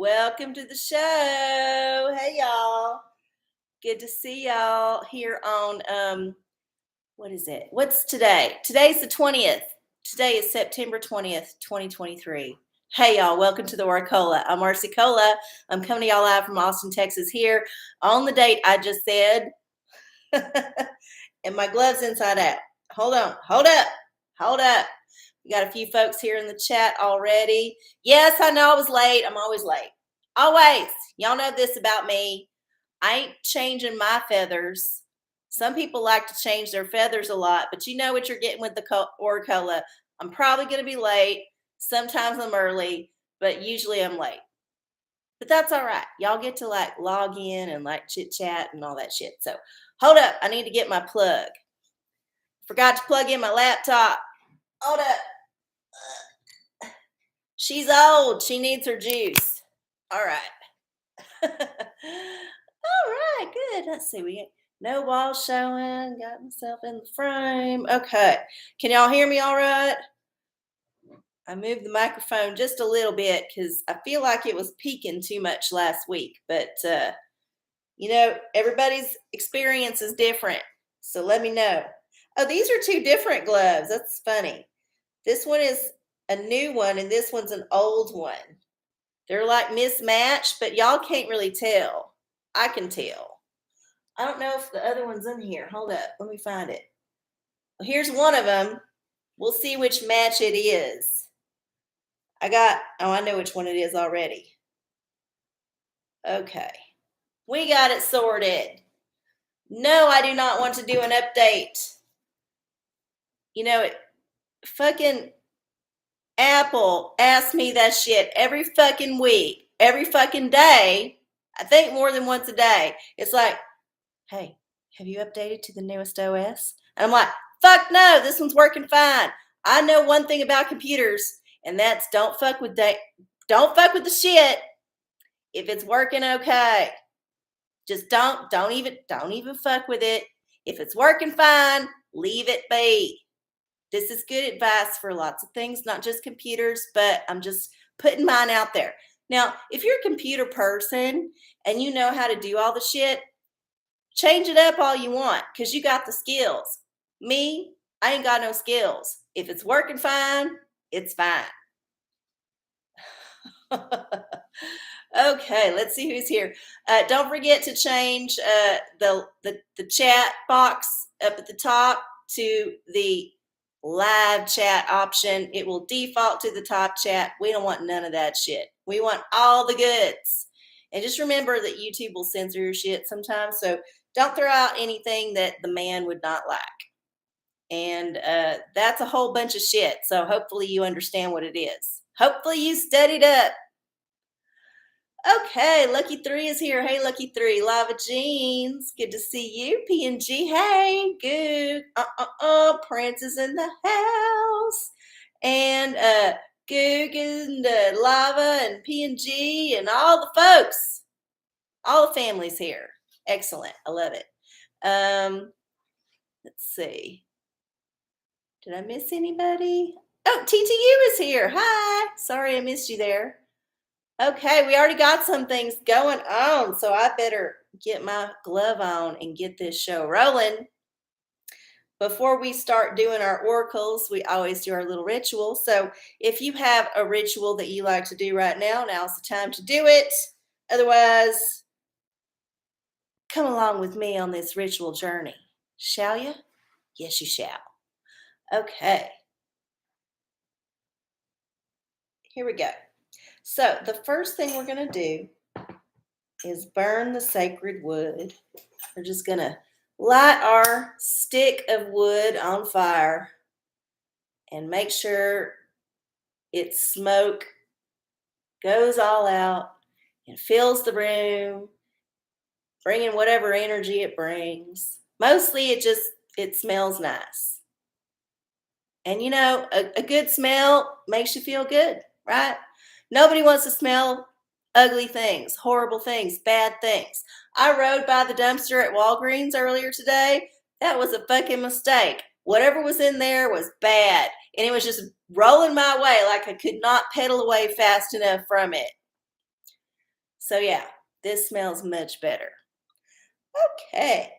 Welcome to the show. Hey, y'all. Good to see y'all here on, what is it? What's today? Today's the 20th. Today is September 20th, 2023. Hey, y'all. Welcome to the OraCola. I'm RC I'm coming to y'all live from Austin, Texas here on the date I just said. And my gloves inside out. Hold on. Hold up. We got a few folks here in the chat already. Yes, I know I was late. I'm always late. Always. Y'all know this about me. I ain't changing my feathers. Some people like to change their feathers a lot, but you know what you're getting with the OraCola. I'm probably going to be late. Sometimes I'm early, but usually I'm late. But that's all right. Y'all get to log in and chit chat and all that shit. So hold up. I need to get my plug. Forgot to plug in my laptop. Hold up. She's old. She needs her juice. All right. All right. Good. Let's see. We no wall showing. Got myself in the frame. Okay. Can y'all hear me all right? I moved the microphone just a little bit because I feel like it was peaking too much last week. But, everybody's experience is different. So let me know. Oh, these are two different gloves. That's funny. This one is a new one, and this one's an old one. They're like mismatched, but y'all can't really tell. I can tell. I don't know if the other one's in here. Hold up. Let me find it. Well, here's one of them. We'll see which match it is. I know which one it is already. Okay. We got it sorted. No, I do not want to do an update. Fucking Apple asks me that shit every fucking week, every fucking day. I think more than once a day. It's like, hey, have you updated to the newest OS? And I'm like, fuck no, this one's working fine. I know one thing about computers, and that's don't fuck with the shit if it's working okay. Just don't even fuck with it. If it's working fine, leave it be. This is good advice for lots of things, not just computers, but I'm just putting mine out there. Now, if you're a computer person and you know how to do all the shit, change it up all you want because you got the skills. Me, I ain't got no skills. If it's working fine, it's fine. Okay, let's see who's here. Don't forget to change the chat box up at the top to the live chat option. It will default to the top chat. We don't want none of that shit. We want all the goods. And just remember that YouTube will censor your shit sometimes. So don't throw out anything that the man would not like. And that's a whole bunch of shit. So hopefully you understand what it is. Hopefully you studied up. Okay, Lucky 3 is here. Hey, Lucky 3. Lava Jeans. Good to see you. PNG. Hey, good. Prince is in the house. And Goog and Lava and PNG and all the folks. All the families here. Excellent. I love it. Let's see. Did I miss anybody? Oh, TTU is here. Hi. Sorry I missed you there. Okay, we already got some things going on, so I better get my glove on and get this show rolling. Before we start doing our oracles, we always do our little ritual. So if you have a ritual that you like to do right now, now's the time to do it. Otherwise, come along with me on this ritual journey. Shall you? Yes, you shall. Okay. Here we go. So the first thing we're going to do is burn the sacred wood. We're just going to light our stick of wood on fire and make sure its smoke goes all out and fills the room, bringing whatever energy it brings. Mostly it smells nice. And a good smell makes you feel good, right? Nobody wants to smell ugly things, horrible things, bad things. I rode by the dumpster at Walgreens earlier today. That was a fucking mistake. Whatever was in there was bad. And it was just rolling my way like I could not pedal away fast enough from it. So yeah, this smells much better. Okay,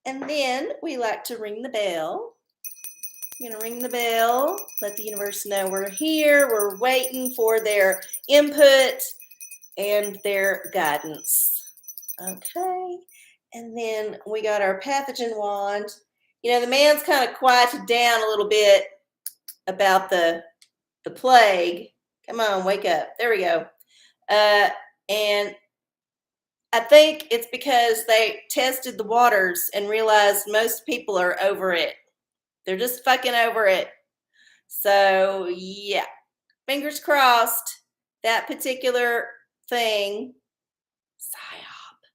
and then we like to ring the bell. We're gonna ring the bell, let the universe know we're here. We're waiting for their input and their guidance. Okay, and then we got our pathogen wand. You know, the man's kind of quieted down a little bit about the plague. Come on, wake up. There we go. And I think it's because they tested the waters and realized most people are over it. They're just fucking over it. So yeah, fingers crossed that particular thing, psyop,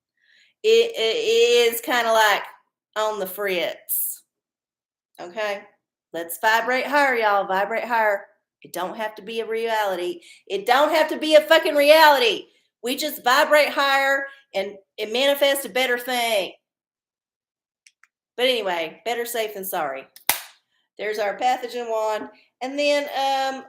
it is kind of like on the fritz. Okay, let's vibrate higher, y'all. Vibrate higher. It don't have to be a reality. It don't have to be a fucking reality. We just vibrate higher and it manifests a better thing. But anyway, better safe than sorry. There's our pathogen wand. And then,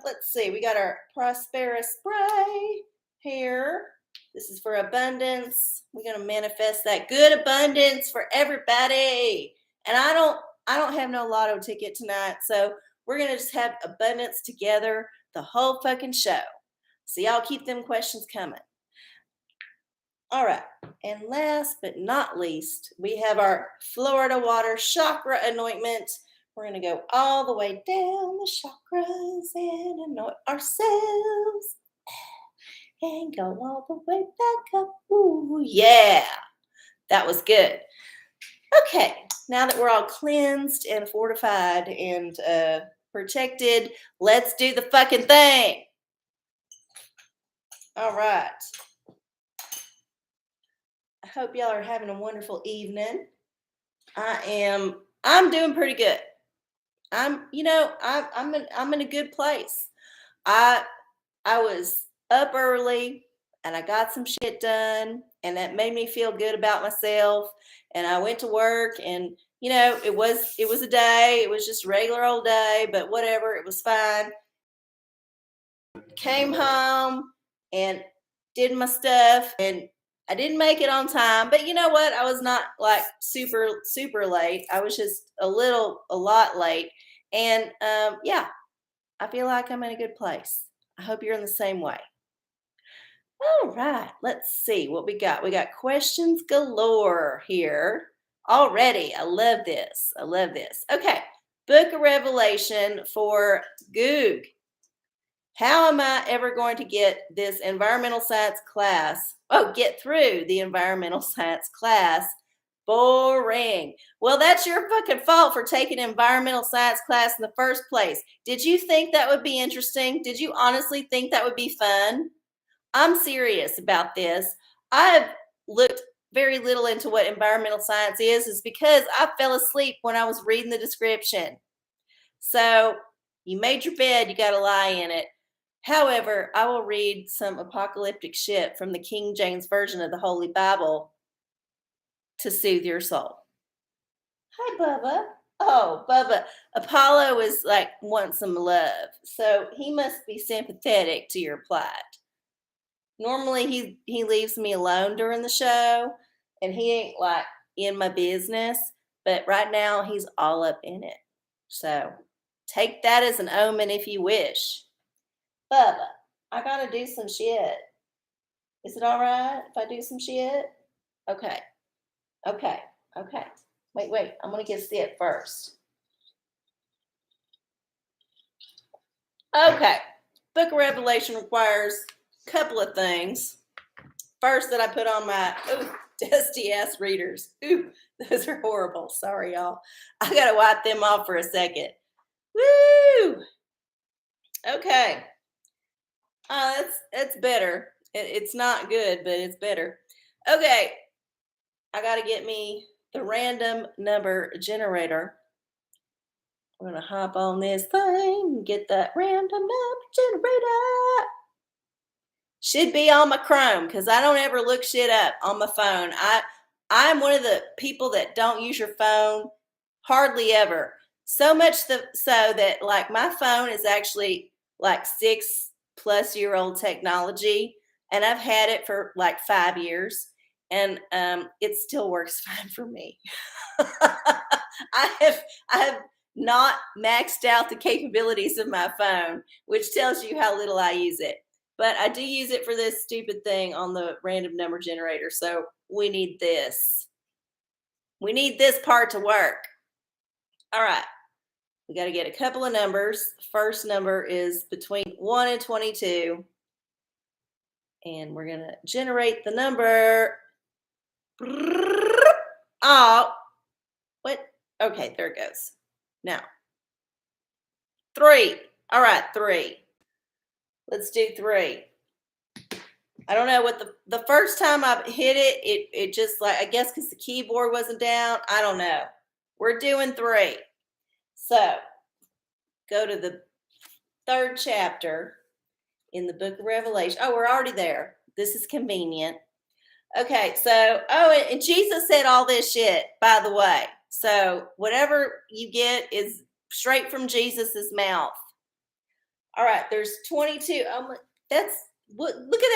let's see, we got our Prospera spray here. This is for abundance. We're going to manifest that good abundance for everybody. And I don't have no lotto ticket tonight, so we're going to just have abundance together the whole fucking show. So y'all keep them questions coming. All right, and last but not least, we have our Florida water chakra anointment. We're going to go all the way down the chakras and anoint ourselves and go all the way back up. Ooh, yeah, that was good. Okay, now that we're all cleansed and fortified and protected, let's do the fucking thing. All right. I hope y'all are having a wonderful evening. I'm doing pretty good. I'm in a good place. I was up early and I got some shit done and that made me feel good about myself. And I went to work and it was a day. It was just a regular old day, but whatever, it was fine. Came home and did my stuff and I didn't make it on time, but you know what? I was not like super late. I was just a lot late. And yeah, I feel like I'm in a good place. I hope you're in the same way. All right, let's see what we got. We got questions galore here already. I love this. Okay, Book of Revelation for Goog. How am I ever going to get this environmental science class? Oh, get through the environmental science class. Boring. Well, that's your fucking fault for taking an environmental science class in the first place. Did you think that would be interesting? Did you honestly think that would be fun? I'm serious about this. I've looked very little into what environmental science is because I fell asleep when I was reading the description. So you made your bed, you got to lie in it. However, I will read some apocalyptic shit from the King James Version of the Holy Bible to soothe your soul. Hi, Bubba. Oh, Bubba. Apollo is like wants some love, so he must be sympathetic to your plight. Normally, he leaves me alone during the show, and he ain't like in my business, but right now he's all up in it. So take that as an omen if you wish. Bubba, I gotta do some shit. Is it all right if I do some shit? Okay. Wait. I'm gonna get sit first. Okay. Book of Revelation requires a couple of things. First, that I put on my dusty ass readers. Ooh, those are horrible. Sorry, y'all. I gotta wipe them off for a second. Woo! Okay. That's better. It's not good, but it's better. Okay. I got to get me the random number generator. I'm going to hop on this thing and get that random number generator. Should be on my Chrome because I don't ever look shit up on my phone. I'm one of the people that don't use your phone hardly ever. So much so that like my phone is actually like 6+ year old technology. and I've had it for like 5 years, and it still works fine for me. I have not maxed out the capabilities of my phone, which tells you how little I use it. But I do use it for this stupid thing on the random number generator. So we need this. We need this part to work. All right. We got to get a couple of numbers. First number is between 1 and 22. And we're going to generate the number. Oh, what? Okay, there it goes. Now, 3. All right, 3. Let's do 3. I don't know what the first time I hit it just like, I guess because the keyboard wasn't down. I don't know. We're doing 3. So go to the 3rd chapter in the book of Revelation. Oh, we're already there. This is convenient. Okay, so, and Jesus said all this shit, by the way. So whatever you get is straight from Jesus's mouth. All right, there's 22. Look at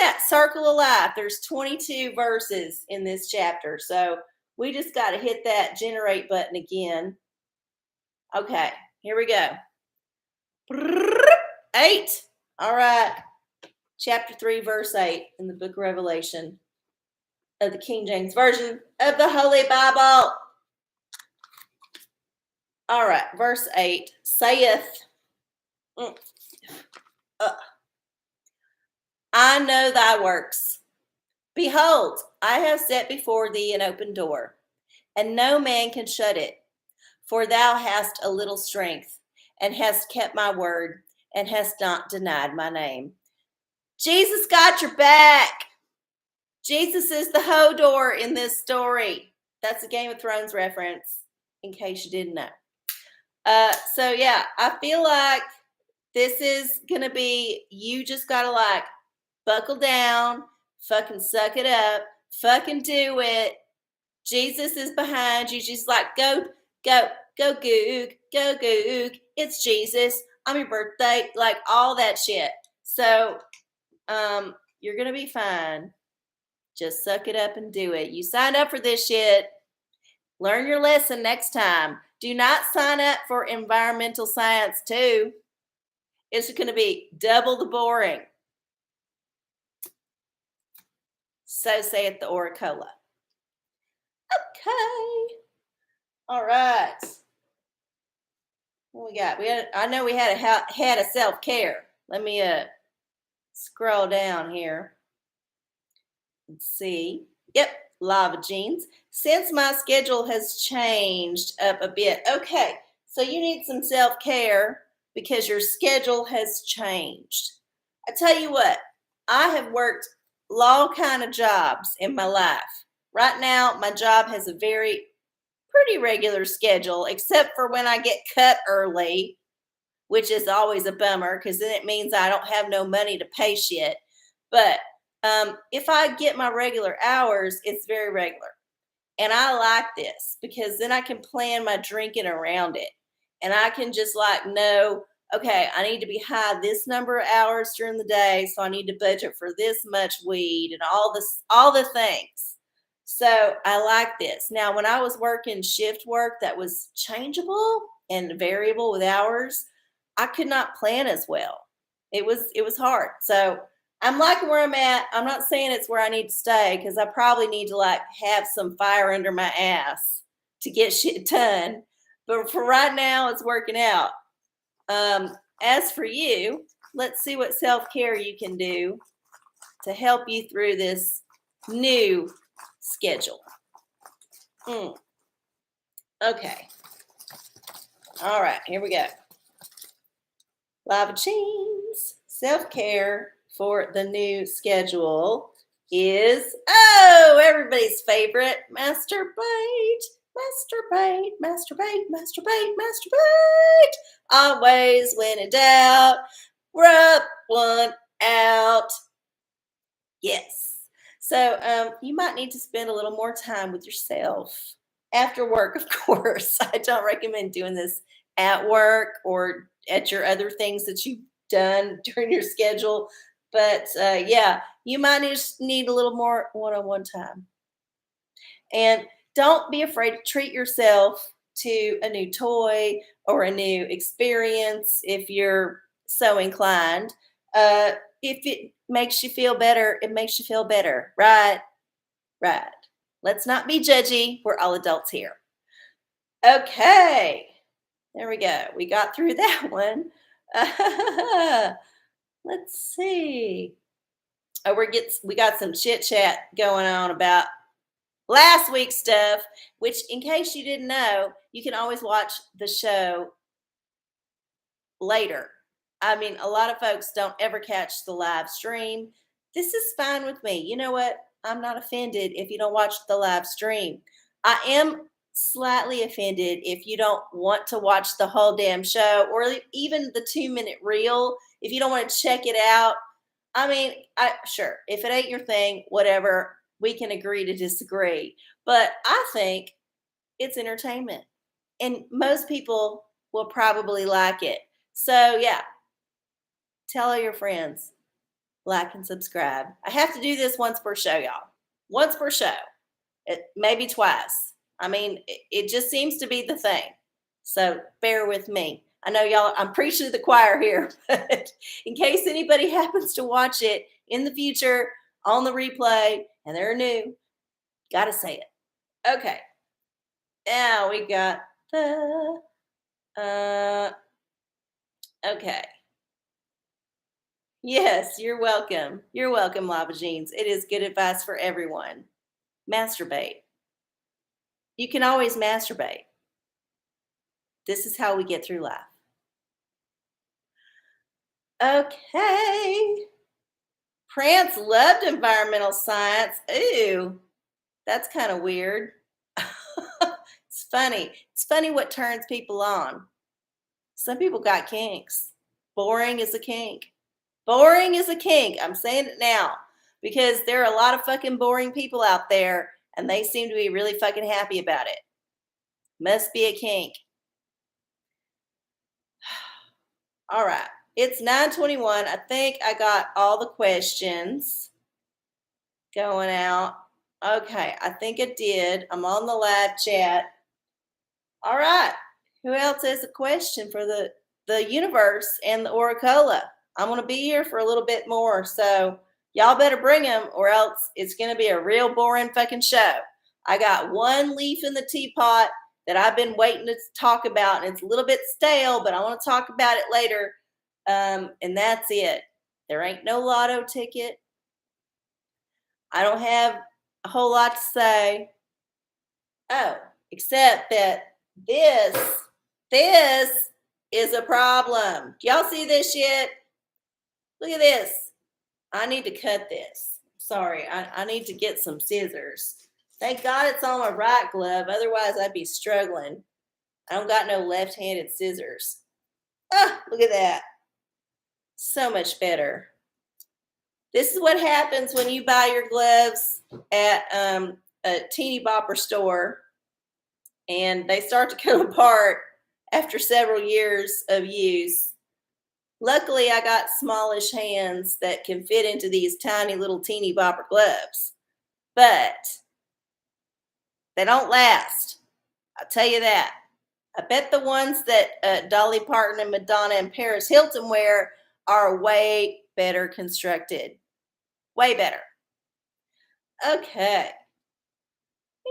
that circle of life. There's 22 verses in this chapter. So we just got to hit that generate button again. Okay, here we go. 8. All right. Chapter 3, verse 8 in the book of Revelation of the King James Version of the Holy Bible. All right, verse 8 saith, I know thy works. Behold, I have set before thee an open door, and no man can shut it. For thou hast a little strength, and hast kept my word, and hast not denied my name. Jesus got your back. Jesus is the Hodor in this story. That's a Game of Thrones reference, in case you didn't know. So yeah, I feel like this is gonna be, you just gotta like buckle down, fucking suck it up, fucking do it. Jesus is behind you. Just like go goog, go goog. It's Jesus. I'm your birthday, like all that shit. So you're gonna be fine. Just suck it up and do it. You signed up for this shit. Learn your lesson next time. Do not sign up for environmental science 2. It's going to be double the boring. So saith the OraCola. Okay. All right. What we got? I know we had a self-care. Let me scroll down here. Let's see. Yep, lava jeans. Since my schedule has changed up a bit. Okay, so you need some self-care because your schedule has changed. I tell you what, I have worked all kind of jobs in my life. Right now, my job has a pretty regular schedule, except for when I get cut early, which is always a bummer because then it means I don't have no money to pay shit. But if I get my regular hours, it's very regular. And I like this because then I can plan my drinking around it. And I can just like know, okay, I need to be high this number of hours during the day. So I need to budget for this much weed and all the things. So I like this. Now, when I was working shift work that was changeable and variable with hours, I could not plan as well. It was hard. So I'm liking where I'm at. I'm not saying it's where I need to stay because I probably need to like have some fire under my ass to get shit done. But for right now, it's working out. As for you, let's see what self-care you can do to help you through this new schedule. Okay. All right, here we go. Lava Jeans. Self-care for the new schedule is, everybody's favorite, masturbate. Masturbate, masturbate, masturbate, masturbate. Always, when in doubt, rub one out. Yes. So you might need to spend a little more time with yourself after work, of course. I don't recommend doing this at work or at your other things that you've done during your schedule. But yeah, you might need a little more one-on-one time. And don't be afraid to treat yourself to a new toy or a new experience if you're so inclined. Uh, if it makes you feel better, it makes you feel better. Right? Right. Let's not be judgy. We're all adults here. Okay. There we go. We got through that one. Let's see. Oh, we got some chit chat going on about last week's stuff, which, in case you didn't know, you can always watch the show later. I mean, a lot of folks don't ever catch the live stream. This is fine with me. You know what? I'm not offended if you don't watch the live stream. I am slightly offended if you don't want to watch the whole damn show or even the 2-minute reel. If you don't want to check it out, I mean, sure, if it ain't your thing, whatever, we can agree to disagree. But I think it's entertainment, and most people will probably like it. So, yeah, tell all your friends, like and subscribe. I have to do this once per show, y'all. Once per show, maybe twice. I mean, it just seems to be the thing. So bear with me. I know y'all, I'm preaching to the choir here, but in case anybody happens to watch it in the future on the replay and they're new, got to say it. Okay. Now we got the, okay. Yes, you're welcome. You're welcome, Lava Jeans. It is good advice for everyone. Masturbate. You can always masturbate. This is how we get through life. Okay. Prance loved environmental science. Ooh, that's kind of weird. It's funny. It's funny what turns people on. Some people got kinks. Boring is a kink. Boring is a kink. I'm saying it now because there are a lot of fucking boring people out there and they seem to be really fucking happy about it. Must be a kink. All right. It's 9:21. I think I got all the questions going out. Okay, I think I did. I'm on the live chat. All right. Who else has a question for the universe and the OraCola? I'm going to be here for a little bit more, so y'all better bring them or else it's going to be a real boring fucking show. I got one leaf in the teapot that I've been waiting to talk about, and it's a little bit stale, but I want to talk about it later, and that's it. There ain't no lotto ticket. I don't have a whole lot to say. Oh, except that this is a problem. Do y'all see this yet? Look at this. I need to cut this. Sorry, I need to get some scissors. Thank God it's on my right glove. Otherwise, I'd be struggling. I don't got no left-handed scissors. Ah, look at that. So much better. This is what happens when you buy your gloves at a teeny bopper store and they start to come apart after several years of use. Luckily, I got smallish hands that can fit into these tiny little teeny bopper gloves, but they don't last. I'll tell you that. I bet the ones that Dolly Parton and Madonna and Paris Hilton wear are way better constructed. Way better. Okay.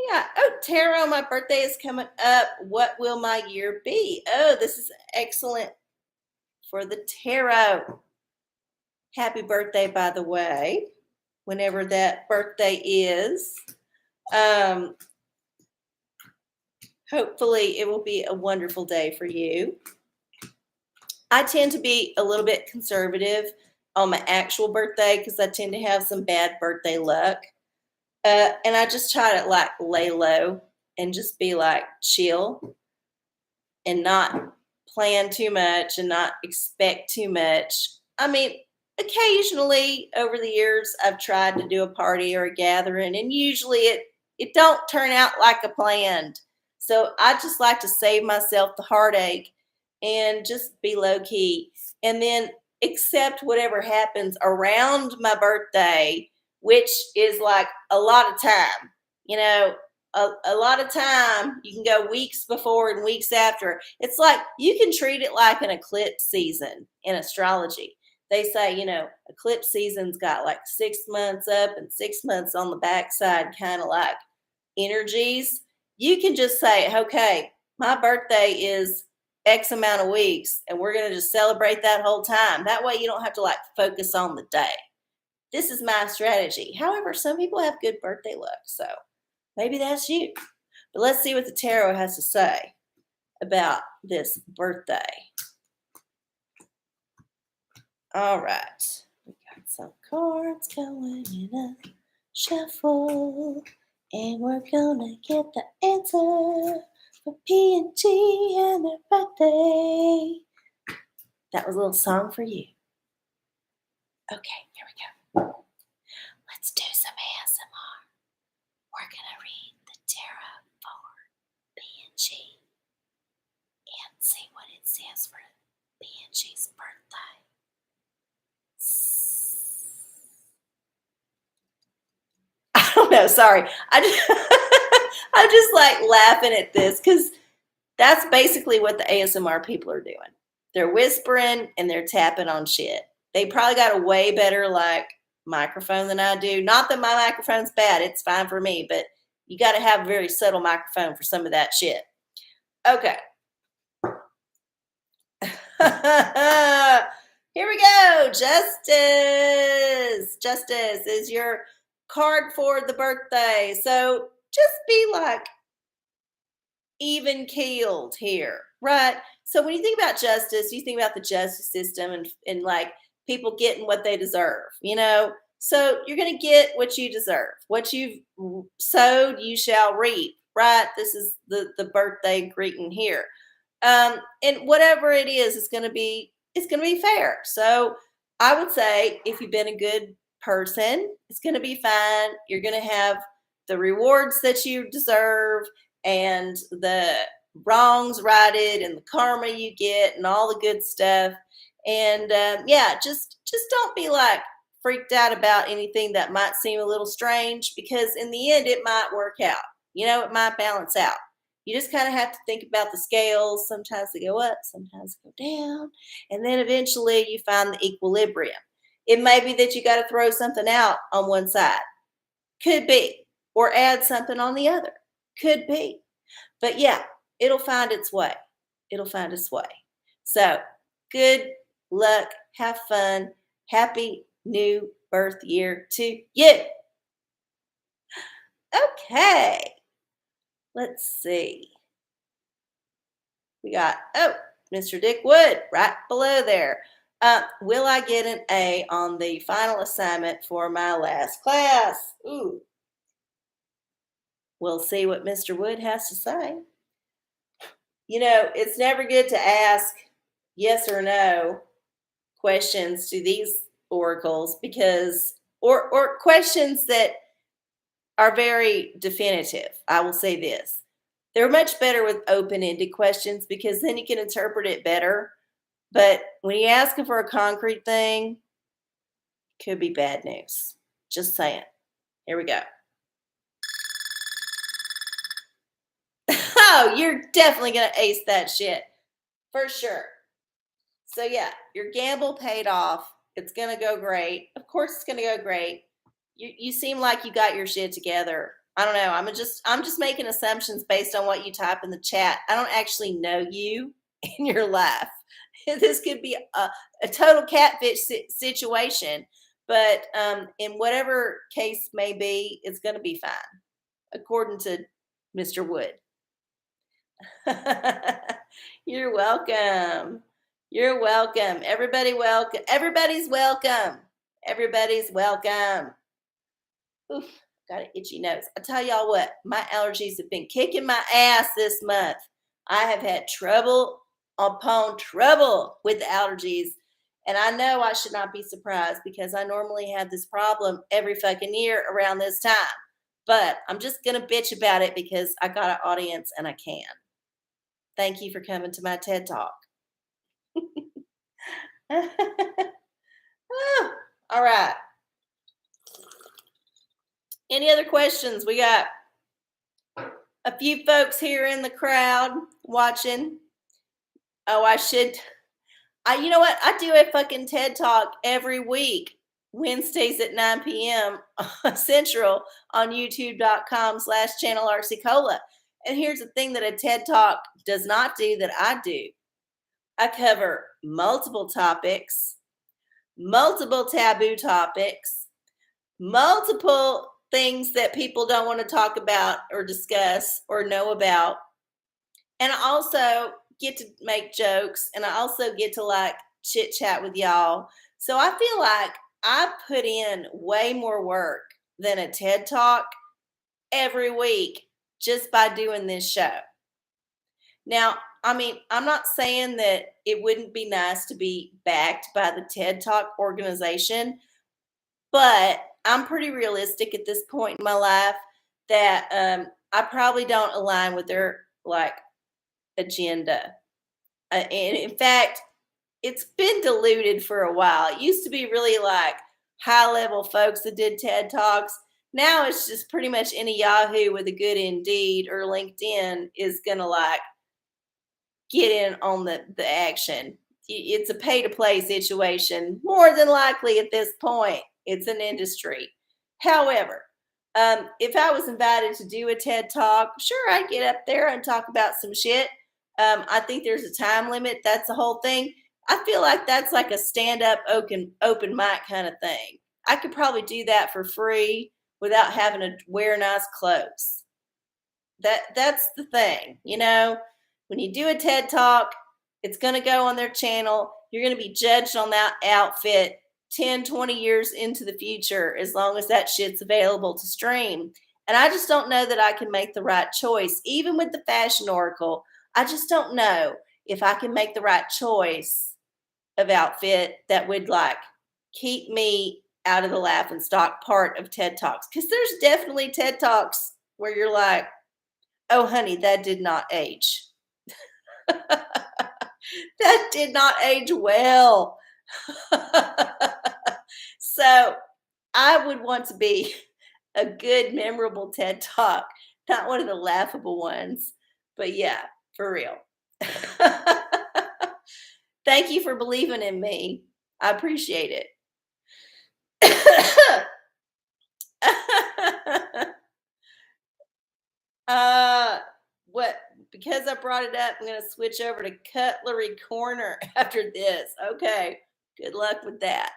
Yeah. Oh, Tarot, my birthday is coming up. What will my year be? Oh, this is excellent for the tarot. Happy birthday, by the way, whenever that birthday is. Hopefully it will be a wonderful day for you. I tend to be a little bit conservative on my actual birthday because I tend to have some bad birthday luck. And I just try to like lay low and just be like chill and not plan too much and not expect too much. I mean, occasionally over the years, I've tried to do a party or a gathering, and usually it don't turn out like I planned. So I just like to save myself the heartache and just be low key. And then accept whatever happens around my birthday, which is like a lot of time. You know, a lot of time. You can go weeks before and weeks after. It's like you can treat it like an eclipse season in astrology. They say, eclipse season's got like 6 months up and 6 months on the backside, kind of like energies. You can just say, okay, my birthday is X amount of weeks, and we're going to just celebrate that whole time. That way you don't have to like focus on the day. This is my strategy. However, some people have good birthday luck, so maybe that's you. But let's see what the tarot has to say about this birthday. All right. We got some cards going in a shuffle, and we're gonna get the answer for P&G and their birthday. That was a little song for you. Okay, here we go. Let's do some ASMR. We're gonna read the tarot for P&G and see what it says for P&G's birthday. I don't know. Sorry. I'm just like laughing at this because that's basically what the ASMR people are doing. They're whispering and they're tapping on shit. They probably got a way better like microphone than I do. Not that my microphone's bad. It's fine for me, but you got to have a very subtle microphone for some of that shit. Okay. Here we go. Justice. Justice is your card for the birthday. So just be like even keeled here, right? So when you think about justice, you think about the justice system and like people getting what they deserve, So you're going to get what you deserve. What you've sowed, you shall reap, right? This is the birthday greeting here. And whatever it is, it's going to be fair. So I would say if you've been a good person, it's going to be fine. You're going to have the rewards that you deserve and the wrongs righted and the karma you get and all the good stuff. And just don't be like freaked out about anything that might seem a little strange, because in the end it might work out. It might balance out. You just kind of have to think about the scales. Sometimes they go up, sometimes they go down, and then eventually you find the equilibrium. It may be that you got to throw something out on one side. Could be. Or add something on the other. Could be. But yeah, it'll find its way. It'll find its way. So good luck. Have fun. Happy new birth year to you. Okay. Let's see. We got, Mr. Dick Wood right below there. Will I get an A on the final assignment for my last class? Ooh. We'll see what Mr. Wood has to say. It's never good to ask yes or no questions to these oracles because, or questions that are very definitive. I will say this. They're much better with open-ended questions because then you can interpret it better. But when you're asking for a concrete thing, it could be bad news. Just saying. Here we go. Oh, you're definitely going to ace that shit. For sure. So yeah, your gamble paid off. It's going to go great. Of course it's going to go great. You seem like you got your shit together. I don't know. I'm just making assumptions based on what you type in the chat. I don't actually know you in your life. This could be a total catfish situation, but in whatever case may be, it's going to be fine, according to Mr. Wood. You're welcome. You're welcome. Everybody welcome. Everybody's welcome. Everybody's welcome. Oof, got an itchy nose. I tell y'all what, my allergies have been kicking my ass this month. I have had trouble upon trouble with allergies. And I know I should not be surprised because I normally have this problem every fucking year around this time. But I'm just going to bitch about it because I got an audience and I can. Thank you for coming to my TED Talk. All right. Any other questions? We got a few folks here in the crowd watching. Oh, you know what? I do a fucking TED Talk every week, Wednesdays at 9 p.m. Central on youtube.com/channel RCCola. And here's the thing that a TED Talk does not do that I do. I cover multiple topics, multiple taboo topics, multiple things that people don't want to talk about or discuss or know about. And I also get to make jokes, and I also get to like chit chat with y'all. So I feel like I put in way more work than a TED Talk every week just by doing this show. Now, I mean, I'm not saying that it wouldn't be nice to be backed by the TED Talk organization, but I'm pretty realistic at this point in my life that I probably don't align with their like agenda. And in fact, it's been diluted for a while. It used to be really like high level folks that did TED Talks. Now it's just pretty much any Yahoo with a good Indeed or LinkedIn is going to like get in on the action. It's a pay to play situation. More than likely at this point, it's an industry. However, if I was invited to do a TED Talk, sure, I'd get up there and talk about some shit. I think there's a time limit. That's the whole thing. I feel like that's like a stand-up open mic kind of thing. I could probably do that for free without having to wear nice clothes. That's the thing, you know. When you do a TED Talk, it's going to go on their channel. You're going to be judged on that outfit 10, 20 years into the future, as long as that shit's available to stream. And I just don't know that I can make the right choice. Even with the Fashion Oracle, I just don't know if I can make the right choice of outfit that would like keep me out of the laughing stock part of TED Talks. Because there's definitely TED Talks where you're like, oh, honey, that did not age. That did not age well. So I would want to be a good, memorable TED Talk, not one of the laughable ones. But yeah, for real. Thank you for believing in me. I appreciate it. What? Because I brought it up, I'm going to switch over to Cutlery Corner after this. Okay. Good luck with that.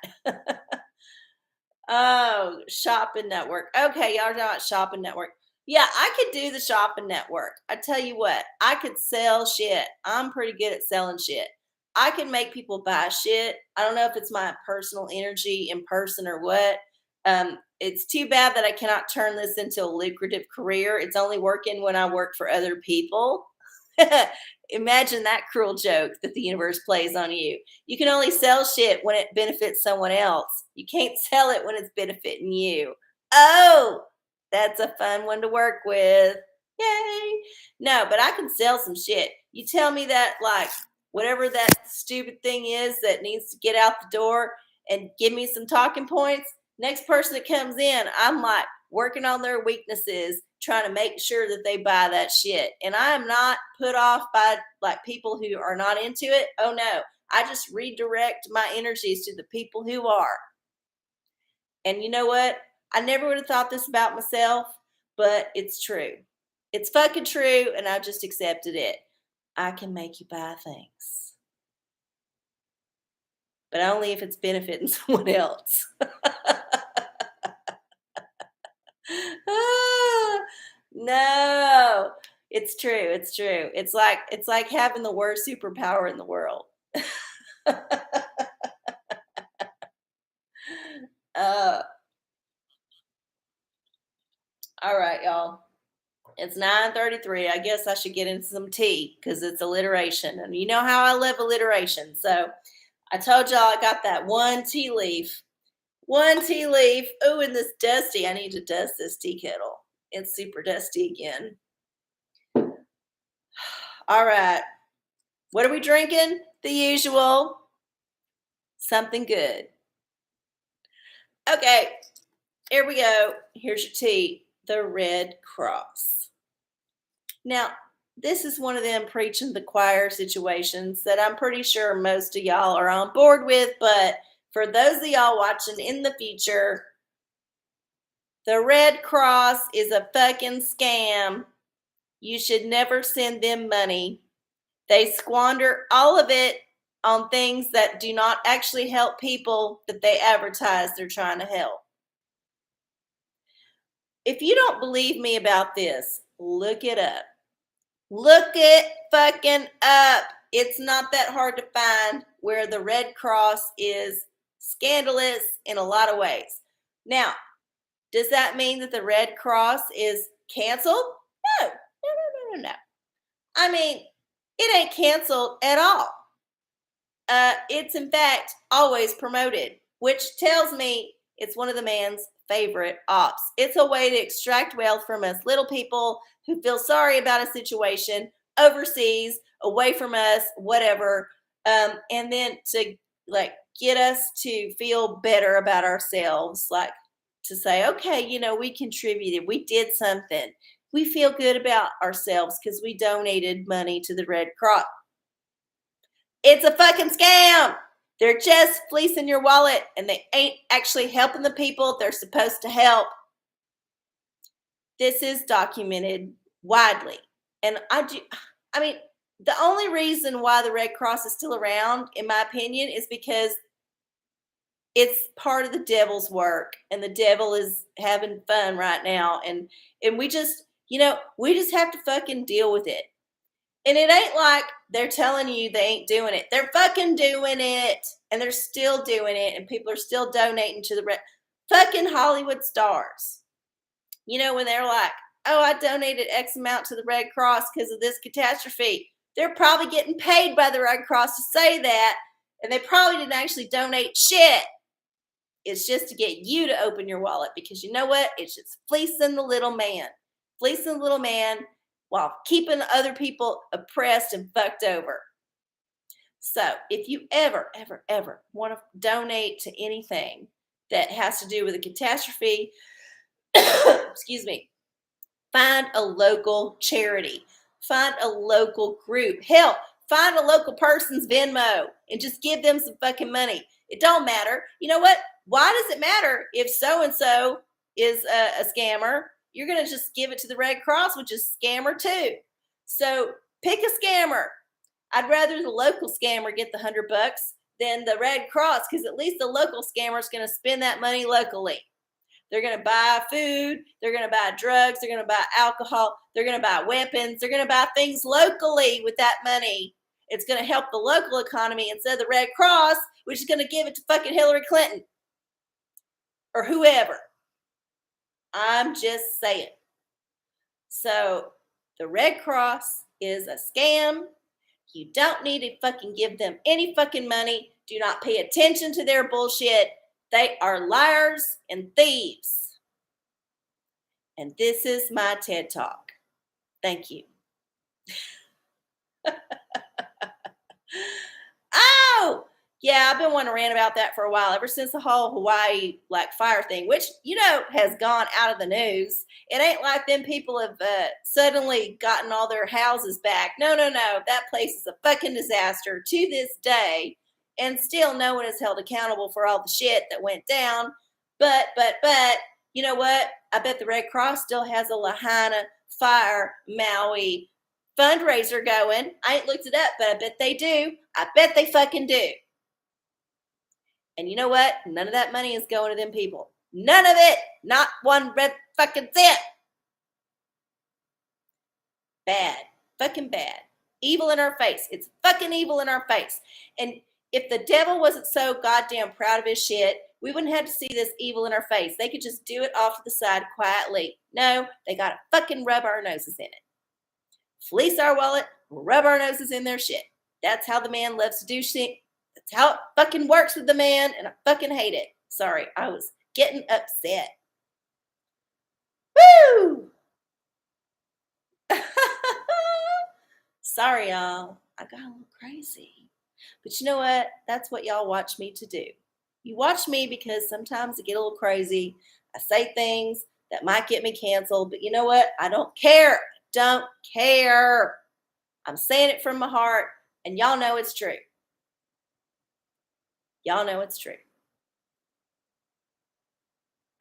Oh, Shopping Network. Okay, y'all are talking about Shopping Network. Yeah, I could do the Shopping Network. I tell you what, I could sell shit. I'm pretty good at selling shit. I can make people buy shit. I don't know if it's my personal energy in person or what. It's too bad that I cannot turn this into a lucrative career. It's only working when I work for other people. Imagine that cruel joke that the universe plays on you. You can only sell shit when it benefits someone else. You can't sell it when it's benefiting you. Oh, that's a fun one to work with. Yay. No, but I can sell some shit. You tell me that, like, whatever that stupid thing is that needs to get out the door and give me some talking points. Next person that comes in, I'm like working on their weaknesses, trying to make sure that they buy that shit. And I am not put off by like people who are not into it. Oh no, I just redirect my energies to the people who are. And you know what? I never would have thought this about myself, but it's true. It's fucking true, and I just accepted it. I can make you buy things, but only if it's benefiting someone else. No, it's true. It's true. It's like having the worst superpower in the world. uh, all right, y'all. It's 9:33. I guess I should get into some tea because it's alliteration, and you know how I love alliteration. So I told y'all I got that one tea leaf. One tea leaf. Oh, and this dusty. I need to dust this tea kettle. It's super dusty again. All right. What are we drinking? The usual. Something good. Okay, here we go. Here's your tea. The Red Cross. Now, this is one of them preaching the choir situations that I'm pretty sure most of y'all are on board with, but for those of y'all watching in the future, the Red Cross is a fucking scam. You should never send them money. They squander all of it on things that do not actually help people that they advertise they're trying to help. If you don't believe me about this, look it up. Look it fucking up. It's not that hard to find where the Red Cross is scandalous in a lot of ways. Now, does that mean that the Red Cross is canceled? No. I mean, it ain't canceled at all. It's in fact always promoted, which tells me it's one of the man's favorite ops. It's a way to extract wealth from us little people who feel sorry about a situation overseas, away from us, whatever, and then to like get us to feel better about ourselves, like to say, okay, we contributed, we did something. We feel good about ourselves because we donated money to the Red Cross. It's a fucking scam. They're just fleecing your wallet and they ain't actually helping the people they're supposed to help. This is documented widely. And I mean, the only reason why the Red Cross is still around, in my opinion, is because it's part of the devil's work and the devil is having fun right now. And we just, we just have to fucking deal with it. And it ain't like they're telling you they ain't doing it. They're fucking doing it. And they're still doing it. And people are still donating to the fucking Hollywood stars. When they're like, oh, I donated X amount to the Red Cross because of this catastrophe. They're probably getting paid by the Red Cross to say that. And they probably didn't actually donate shit. It's just to get you to open your wallet. Because you know what? It's just fleecing the little man. Fleecing the little man while keeping other people oppressed and fucked over. So if you ever want to donate to anything that has to do with a catastrophe, excuse me, find a local charity. Find a local group. Hell, find a local person's Venmo and just give them some fucking money. It don't matter. You know what? Why does it matter if so-and-so is a scammer? You're going to just give it to the Red Cross, which is scammer too. So pick a scammer. I'd rather the local scammer get the $100 than the Red Cross, because at least the local scammer is going to spend that money locally. They're going to buy food. They're going to buy drugs. They're going to buy alcohol. They're going to buy weapons. They're going to buy things locally with that money. It's going to help the local economy instead of the Red Cross, which is going to give it to fucking Hillary Clinton or whoever. I'm just saying. So the Red Cross is a scam. You don't need to fucking give them any fucking money. Do not pay attention to their bullshit. They are liars and thieves. And this is my TED Talk. Thank you. Oh, yeah, I've been wanting to rant about that for a while, ever since the whole Hawaii fire thing, which, has gone out of the news. It ain't like them people have suddenly gotten all their houses back. No. That place is a fucking disaster to this day. And still no one is held accountable for all the shit that went down. But, you know what? I bet the Red Cross still has a Lahaina Fire Maui fundraiser going. I ain't looked it up, but I bet they do. I bet they fucking do. And you know what? None of that money is going to them people. None of it. Not one red fucking cent. Bad. Fucking bad. Evil in our face. It's fucking evil in our face. And if the devil wasn't so goddamn proud of his shit, we wouldn't have to see this evil in our face. They could just do it off to the side quietly. No, they got to fucking rub our noses in it. Fleece our wallet, rub our noses in their shit. That's how the man loves to do shit. That's how it fucking works with the man, and I fucking hate it. Sorry, I was getting upset. Woo! Sorry, y'all. I got a little crazy. But you know what? That's what y'all watch me to do. You watch me because sometimes I get a little crazy. I say things that might get me canceled, but you know what? I don't care. Don't care. I'm saying it from my heart, and y'all know it's true. Y'all know it's true.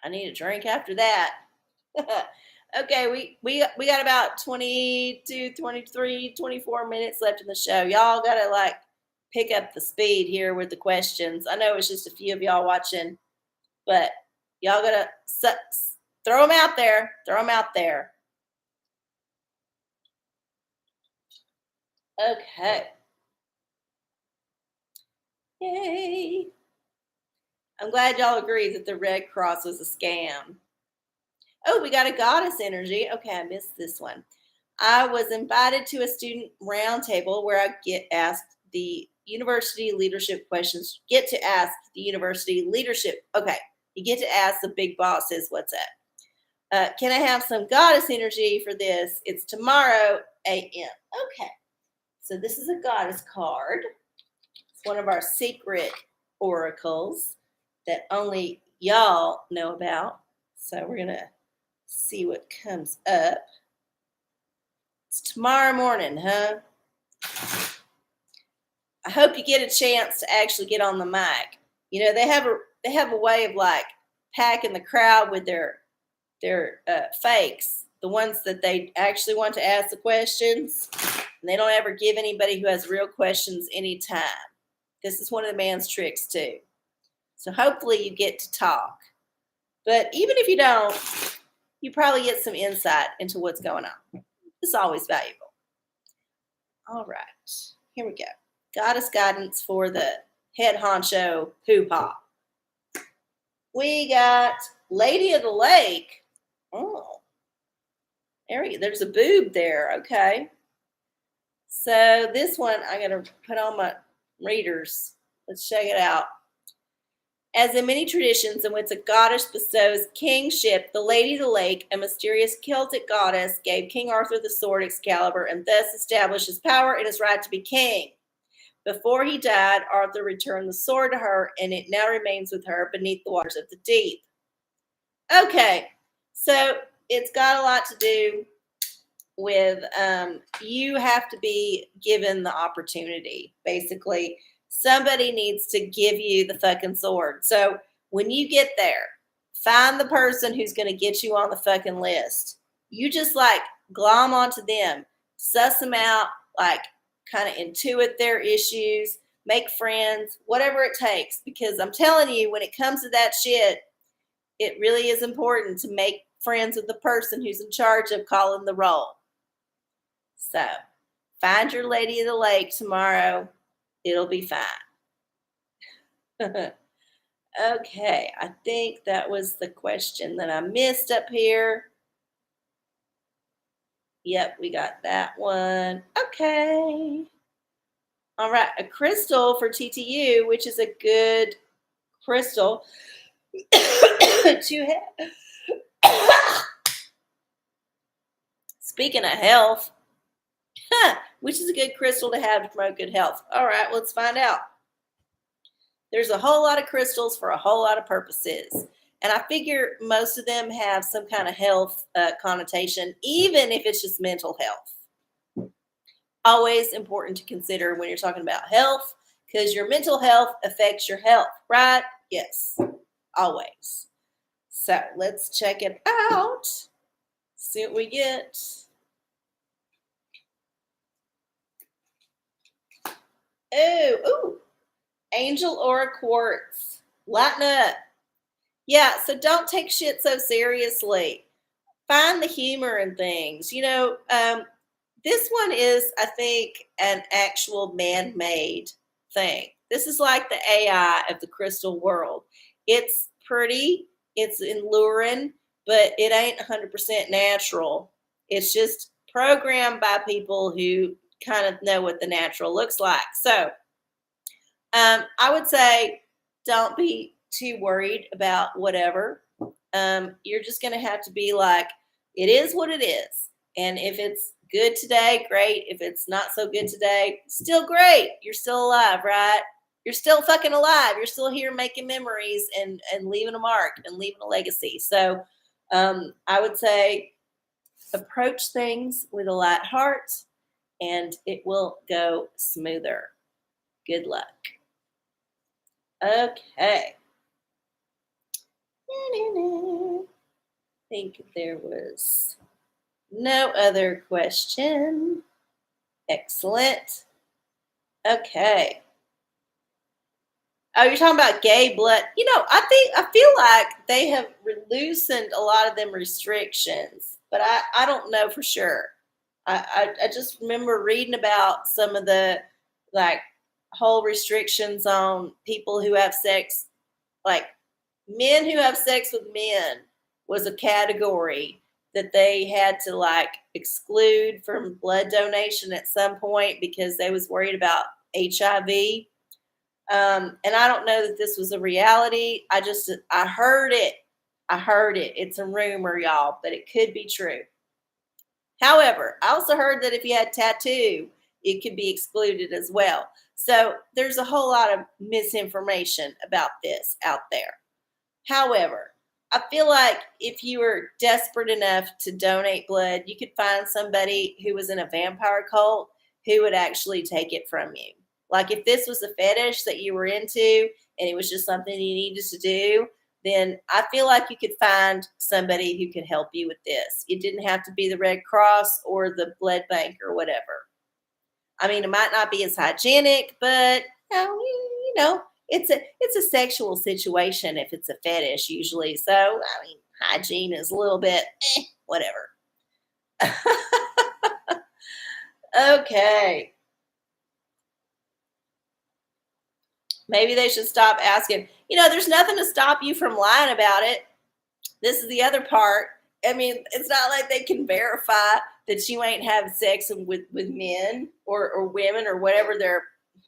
I need a drink after that. Okay, we got about 22, 23, 24 minutes left in the show. Y'all got to like pick up the speed here with the questions. I know it's just a few of y'all watching, but y'all got to throw them out there. Throw them out there. Okay. Yay. I'm glad y'all agree that the Red Cross was a scam. Oh, we got a goddess energy. Okay, I missed this one. I was invited to a student roundtable where I get asked the university leadership questions. Get to ask the university leadership. Okay, you get to ask the big bosses what's up. Can I have some goddess energy for this? It's tomorrow, a.m. Okay, so this is a goddess card. It's one of our secret oracles that only y'all know about. So we're going to see what comes up. It's tomorrow morning, huh? I hope you get a chance to actually get on the mic. You know, they have a way of like packing the crowd with their fakes, the ones that they actually want to ask the questions, and they don't ever give anybody who has real questions any time. This is one of the man's tricks too. So hopefully you get to talk. But even if you don't, you probably get some insight into what's going on. It's always valuable. All right, here we go. Goddess guidance for the head honcho hoo-ha. We got Lady of the Lake. Oh, there's a boob there. Okay. So this one, I'm going to put on my readers. Let's check it out. As in many traditions in which a goddess bestows kingship, the Lady of the Lake, a mysterious Celtic goddess, gave King Arthur the sword Excalibur and thus established his power and his right to be king. Before he died, Arthur returned the sword to her, and it now remains with her beneath the waters of the deep. Okay, so it's got a lot to do with you have to be given the opportunity. Basically, somebody needs to give you the fucking sword. So when you get there, find the person who's going to get you on the fucking list. You just like glom onto them, suss them out, like kind of intuit their issues, make friends, whatever it takes. Because I'm telling you, when it comes to that shit, it really is important to make friends with the person who's in charge of calling the roll. So find your Lady of the Lake tomorrow. It'll be fine. Okay, I think that was the question that I missed up here. Yep, we got that one. Okay. All right, a crystal for TTU, which is a good crystal to have. Speaking of health, which is a good crystal to have to promote good health. All right, let's find out. There's a whole lot of crystals for a whole lot of purposes. And I figure most of them have some kind of health connotation, even if it's just mental health. Always important to consider when you're talking about health, because your mental health affects your health, right? Yes, always. So let's check it out. See what we get. Oh, Angel Aura Quartz. Lighten up. Yeah, so don't take shit so seriously. Find the humor in things. You know, this one is, I think, an actual man-made thing. This is like the AI of the crystal world. It's pretty, it's alluring, but it ain't 100% natural. It's just programmed by people who kind of know what the natural looks like. So I would say don't be too worried about whatever. You're just going to have to be like, it is what it is. And if it's good today, great. If it's not so good today, still great. You're still alive, right? You're still fucking alive. You're still here making memories and leaving a mark and leaving a legacy. So I would say approach things with a light heart and it will go smoother. Good luck. Okay. I think there was no other question. Excellent. Okay. Oh, you're talking about gay blood. I feel like they have loosened a lot of them restrictions, but I don't know for sure. I just remember reading about some of the like whole restrictions on people who have sex, like men who have sex with men was a category that they had to like exclude from blood donation at some point because they was worried about HIV. And I don't know that this was a reality. I heard it. I heard it. It's a rumor, y'all, but it could be true. However, I also heard that if you had a tattoo, it could be excluded as well. So there's a whole lot of misinformation about this out there. However, I feel like if you were desperate enough to donate blood, you could find somebody who was in a vampire cult who would actually take it from you. Like if this was a fetish that you were into and it was just something you needed to do, then I feel like you could find somebody who could help you with this. It didn't have to be the Red Cross or the blood bank or whatever. I mean, it might not be as hygienic, but it's a sexual situation if it's a fetish usually. So I mean, hygiene is a little bit whatever. Okay. Maybe they should stop asking. There's nothing to stop you from lying about it. This is the other part. I mean, it's not like they can verify that you ain't having sex with men or women or whatever their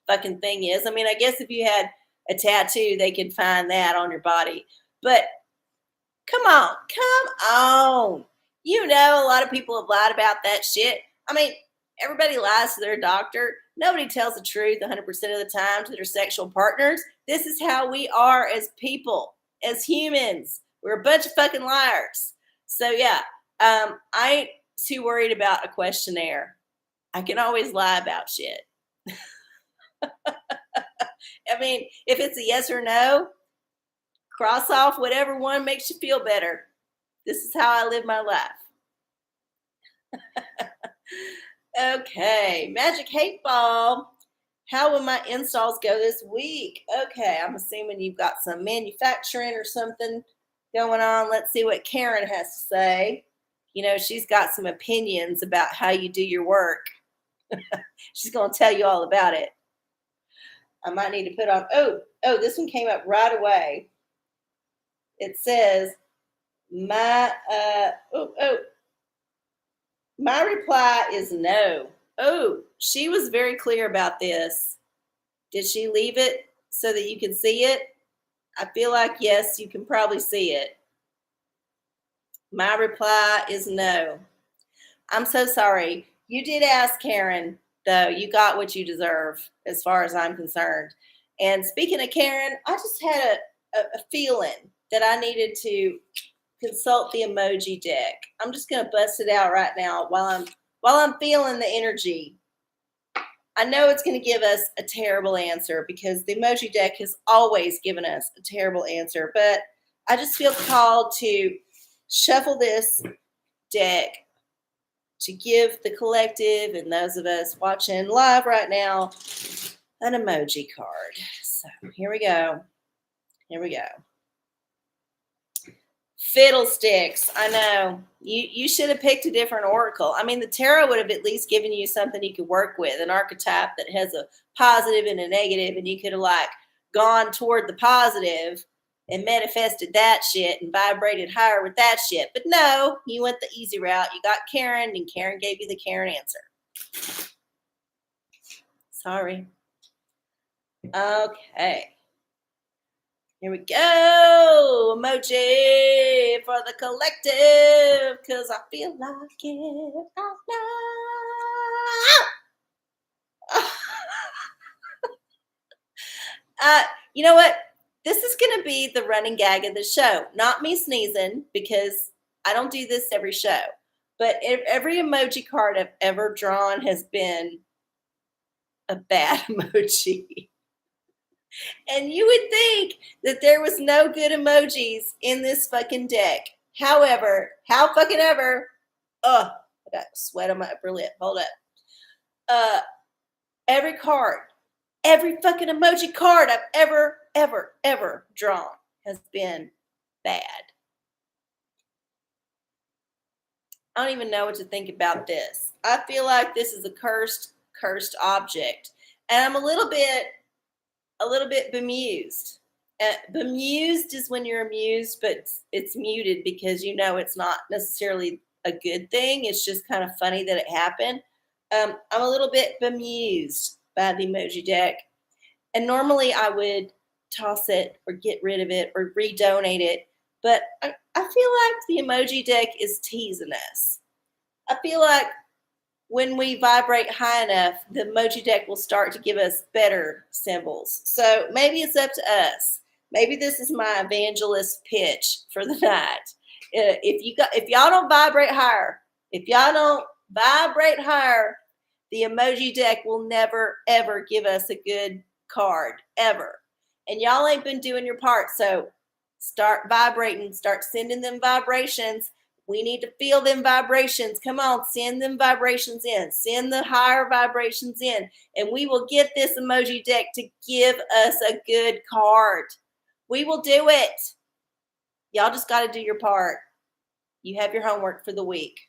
fucking thing is. I mean, I guess if you had a tattoo, they could find that on your body. But come on. A lot of people have lied about that shit. I mean, everybody lies to their doctor. Nobody tells the truth 100% of the time to their sexual partners. This is how we are as people, as humans. We're a bunch of fucking liars. So yeah, I ain't too worried about a questionnaire. I can always lie about shit. I mean, if it's a yes or no, cross off whatever one makes you feel better. This is how I live my life. Okay, Magic Hate Ball. How will my installs go this week? Okay, I'm assuming you've got some manufacturing or something going on. Let's see what Karen has to say. She's got some opinions about how you do your work. She's going to tell you all about it. I might need to put on. Oh, this one came up right away. It says, my reply is no. Oh, she was very clear about this. Did she leave it so that you can see it? I feel like, yes, you can probably see it. My reply is no. I'm so sorry. You did ask, Karen, though. You got what you deserve as far as I'm concerned. And speaking of Karen, I just had a feeling that I needed to consult the emoji deck. I'm just going to bust it out right now while I'm feeling the energy. I know it's going to give us a terrible answer because the emoji deck has always given us a terrible answer, but I just feel called to shuffle this deck to give the collective and those of us watching live right now an emoji card. So here we go. Fiddlesticks. I know. You should have picked a different oracle. I mean, the tarot would have at least given you something you could work with, an archetype that has a positive and a negative, and you could have gone toward the positive and manifested that shit and vibrated higher with that shit. But no, you went the easy route. You got Karen, and Karen gave you the Karen answer. Sorry. Okay. Here we go. Emoji for the collective because I feel like it right You know what? This is going to be the running gag of the show. Not me sneezing, because I don't do this every show. But every emoji card I've ever drawn has been a bad emoji. And you would think that there was no good emojis in this fucking deck. However, how fucking ever, I got sweat on my upper lip. Hold up. Every card, every fucking emoji card I've ever drawn has been bad. I don't even know what to think about this. I feel like this is a cursed object. And I'm a little bit bemused. Bemused is when you're amused, but it's muted because you know it's not necessarily a good thing. It's just kind of funny that it happened. I'm a little bit bemused by the emoji deck. And normally I would toss it or get rid of it or redonate it. But I feel like the emoji deck is teasing us. I feel like when we vibrate high enough, the emoji deck will start to give us better symbols. So maybe it's up to us. Maybe this is my evangelist pitch for the night. If y'all don't vibrate higher, the emoji deck will never ever give us a good card ever. And y'all ain't been doing your part. So start vibrating, start sending them vibrations. We need to feel them vibrations. Come on, send them vibrations in. Send the higher vibrations in. And we will get this emoji deck to give us a good card. We will do it. Y'all just got to do your part. You have your homework for the week.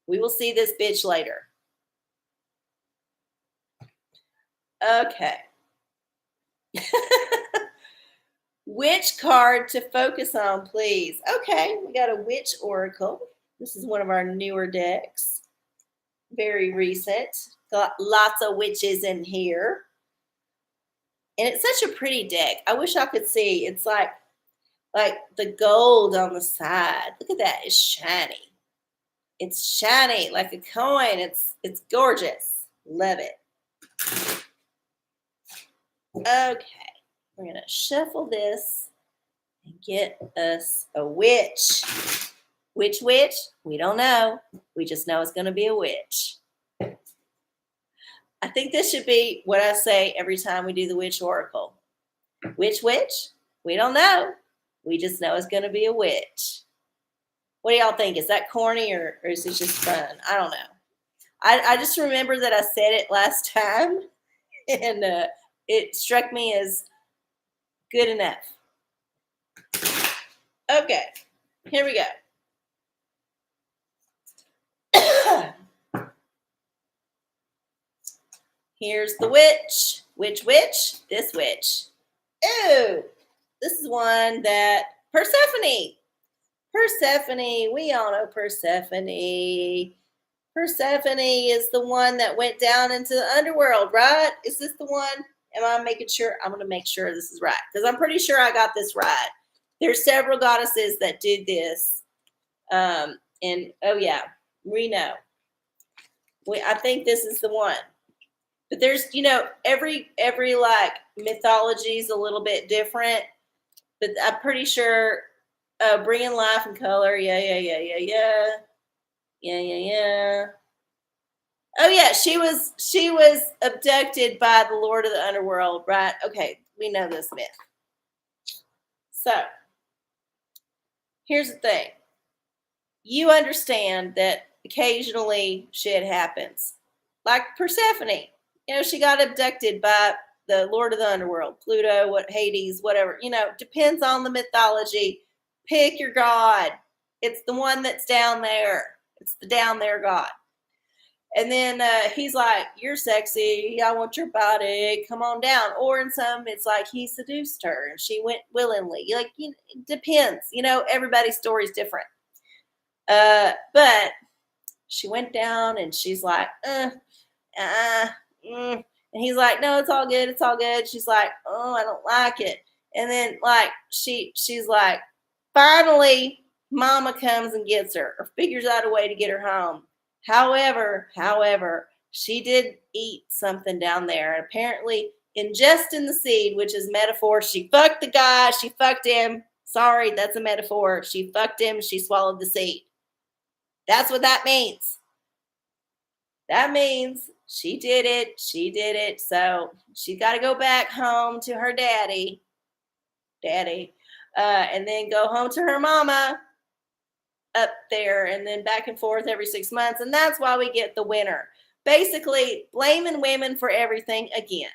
We will see this bitch later. Okay. Which card to focus on, please? Okay, we got a Witch Oracle. This is one of our newer decks. Very recent. Got lots of witches in here. And it's such a pretty deck. I wish I could see. It's like the gold on the side. Look at that. It's shiny. It's shiny like a coin. It's gorgeous. Love it. Okay. We're going to shuffle this and get us a witch. Which witch? We don't know. We just know it's going to be a witch. I think this should be what I say every time we do the Witch Oracle. Which witch? We don't know. We just know it's going to be a witch. What do y'all think? Is that corny or is it just fun? I don't know. I just remember that I said it last time and it struck me as good enough. Okay, here we go. Here's the witch. Which witch? This witch. Oh, this is one that Persephone. We all know Persephone. Persephone is the one that went down into the underworld, right? Is this the one? Am I making sure? I'm going to make sure this is right because I'm pretty sure I got this right. There's several goddesses that did this. And oh yeah, we know. I think this is the one. But there's, every like mythology is a little bit different. But I'm pretty sure bringing life and color. Yeah. Oh yeah, she was abducted by the Lord of the Underworld, right? Okay, we know this myth. So here's the thing. You understand that occasionally shit happens. Like Persephone. She got abducted by the Lord of the Underworld, Pluto, Hades, whatever. Depends on the mythology. Pick your god. It's the one that's down there. It's the down there god. And then he's like, you're sexy. I want your body. Come on down. Or in some, it's like he seduced her and she went willingly. It depends. Everybody's story is different. But she went down and she's like, and he's like, no, it's all good. It's all good. She's like, oh, I don't like it. And then she's like, finally, mama comes and gets her or figures out a way to get her home. However, she did eat something down there. And apparently ingesting the seed, which is metaphor. She fucked the guy. She fucked him. Sorry, that's a metaphor. She fucked him. She swallowed the seed. That's what that means. That means she did it. She did it. So she got to go back home to her daddy, and then go home to her mama up there, and then back and forth every 6 months. And that's why we get the winter. Basically, blaming women for everything again.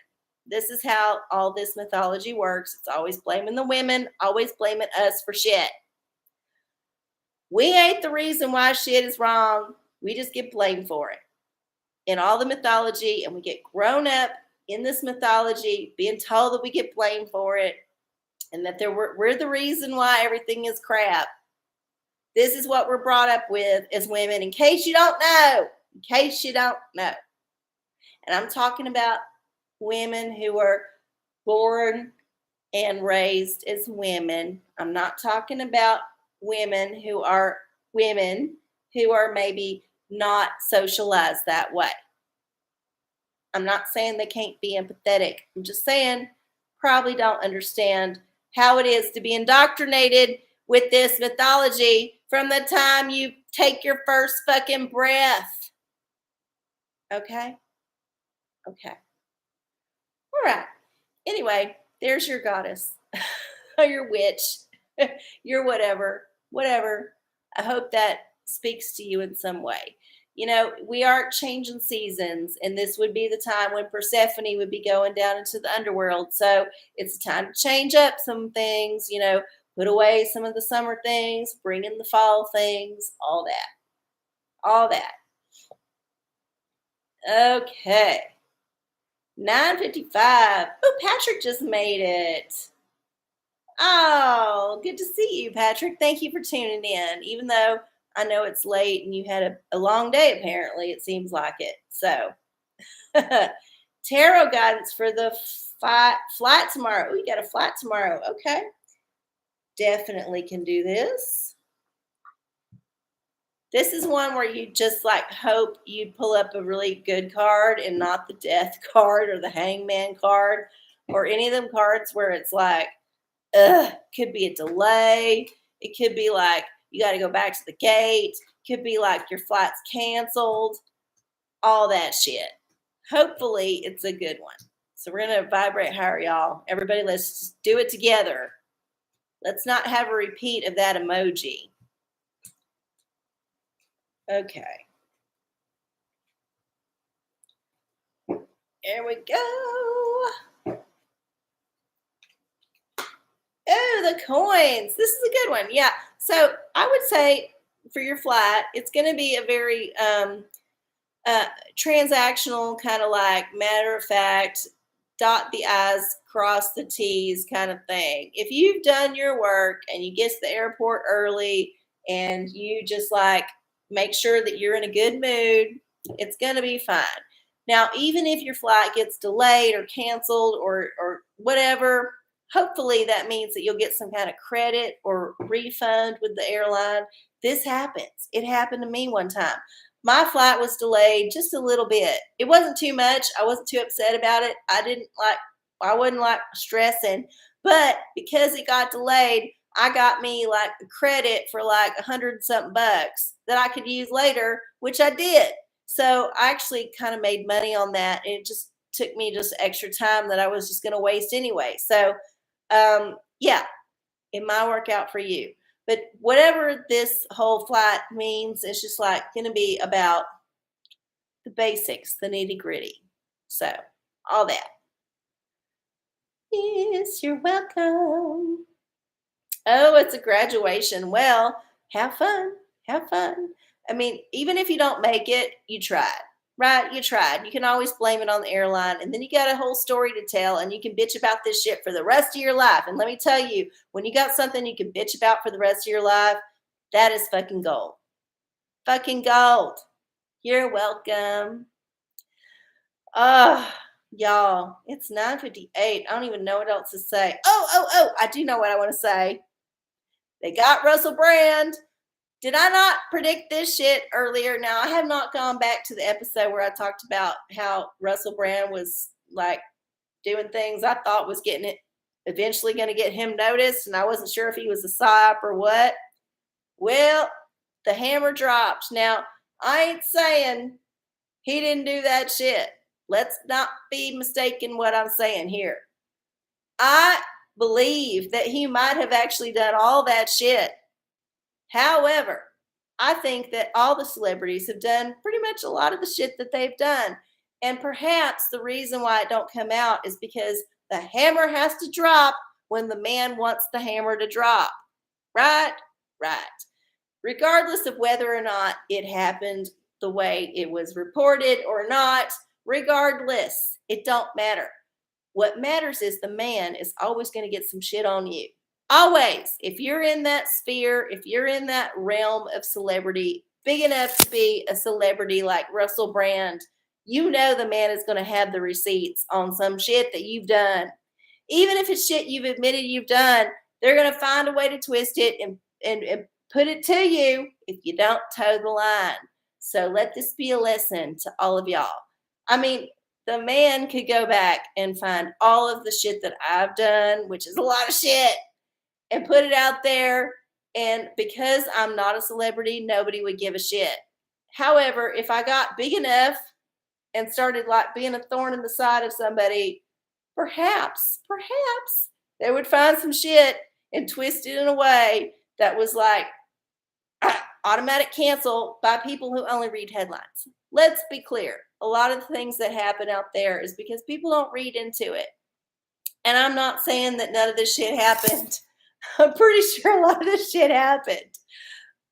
This is how all this mythology works. It's always blaming the women, always blaming us for shit. We ain't the reason why shit is wrong. We just get blamed for it in all the mythology, and we get grown up in this mythology being told that we get blamed for it and that we're the reason why everything is crap. This is what we're brought up with as women, in case you don't know. In case you don't know. And I'm talking about women who are born and raised as women. I'm not talking about women who are maybe not socialized that way. I'm not saying they can't be empathetic. I'm just saying probably don't understand how it is to be indoctrinated with this mythology from the time you take your first fucking breath. Okay? Okay. All right. Anyway, there's your goddess, or your witch, your whatever. I hope that speaks to you in some way. You know, we are changing seasons, and this would be the time when Persephone would be going down into the underworld. So it's time to change up some things, you know, put away some of the summer things, bring in the fall things, all that. Okay. 9:55. Oh, Patrick just made it. Oh, good to see you, Patrick. Thank you for tuning in, even though I know it's late and you had a long day, apparently. It seems like it. So, tarot guidance for the flight tomorrow. Oh, you got a flight tomorrow. Okay. Definitely can do this. This is one where you just like hope you pull up a really good card and not the death card or the hangman card or any of them cards where it's like, could be a delay. It could be like you got to go back to the gate. Could be like your flight's canceled. All that shit. Hopefully it's a good one. So we're going to vibrate higher, y'all. Everybody, let's just do it together. Let's not have a repeat of that emoji. Okay. There we go. Oh, the coins. This is a good one. Yeah. So I would say for your flight, it's going to be a very transactional, kind of like matter of fact, dot the I's, cross the T's kind of thing. If you've done your work and you get to the airport early and you just like make sure that you're in a good mood, it's going to be fine. Now, even if your flight gets delayed or canceled or whatever, hopefully that means that you'll get some kind of credit or refund with the airline. This happens. It happened to me one time. My flight was delayed just a little bit. It wasn't too much. I wasn't too upset about it. I wasn't like stressing, but because it got delayed, I got me like a credit for like $100-something bucks that I could use later, which I did. So I actually kind of made money on that. And it just took me just extra time that I was just going to waste anyway. So, yeah, it might work out for you. But whatever this whole flight means, it's just like going to be about the basics, the nitty gritty. So all that. Yes, you're welcome. Oh, it's a graduation. Well, have fun. Have fun. I mean, even if you don't make it, you tried, right? You tried. You can always blame it on the airline. And then you got a whole story to tell and you can bitch about this shit for the rest of your life. And let me tell you, when you got something you can bitch about for the rest of your life, that is fucking gold. Fucking gold. You're welcome. Y'all, it's 9:58. I don't even know what else to say. Oh, I do know what I want to say. They got Russell Brand. Did I not predict this shit earlier? Now, I have not gone back to the episode where I talked about how Russell Brand was like doing things I thought was getting it eventually going to get him noticed, and I wasn't sure if he was a psyop or what. Well, the hammer dropped. Now, I ain't saying he didn't do that shit. Let's not be mistaken what I'm saying here. I believe that he might have actually done all that shit. However, I think that all the celebrities have done pretty much a lot of the shit that they've done. And perhaps the reason why it don't come out is because the hammer has to drop when the man wants the hammer to drop. Right? Right. Regardless of whether or not it happened the way it was reported or not, regardless, it don't matter. What matters is the man is always going to get some shit on you. Always. If you're in that sphere, if you're in that realm of celebrity, big enough to be a celebrity like Russell Brand, you know the man is going to have the receipts on some shit that you've done. Even if it's shit you've admitted you've done, they're going to find a way to twist it and put it to you if you don't toe the line. So let this be a lesson to all of y'all. I mean, the man could go back and find all of the shit that I've done, which is a lot of shit, and put it out there. And because I'm not a celebrity, nobody would give a shit. However, if I got big enough and started like being a thorn in the side of somebody, perhaps they would find some shit and twist it in a way that was like automatic cancel by people who only read headlines. Let's be clear. A lot of the things that happen out there is because people don't read into it. And I'm not saying that none of this shit happened. I'm pretty sure a lot of this shit happened.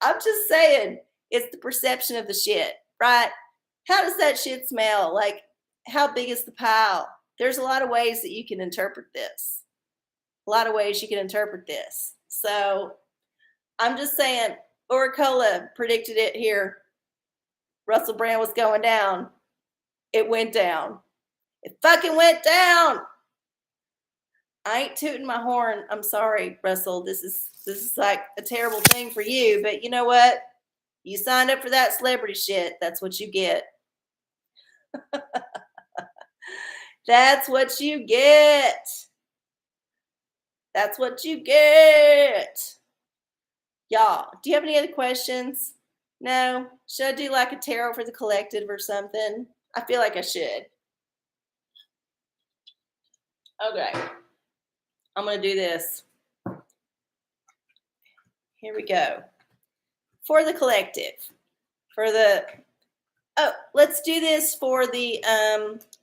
I'm just saying it's the perception of the shit, right? How does that shit smell? Like, how big is the pile? There's a lot of ways that you can interpret this. A lot of ways you can interpret this. So I'm just saying, OraCola predicted it here. Russell Brand was going down. It went down. It fucking went down. I ain't tooting my horn. I'm sorry, Russell. This is like a terrible thing for you, but you know what? You signed up for that celebrity shit. That's what you get. That's what you get. That's what you get. Y'all, do you have any other questions? No? Should I do like a tarot for the collective or something? I feel like I should. Okay. I'm going to do this. Here we go. For the collective. Let's do this for the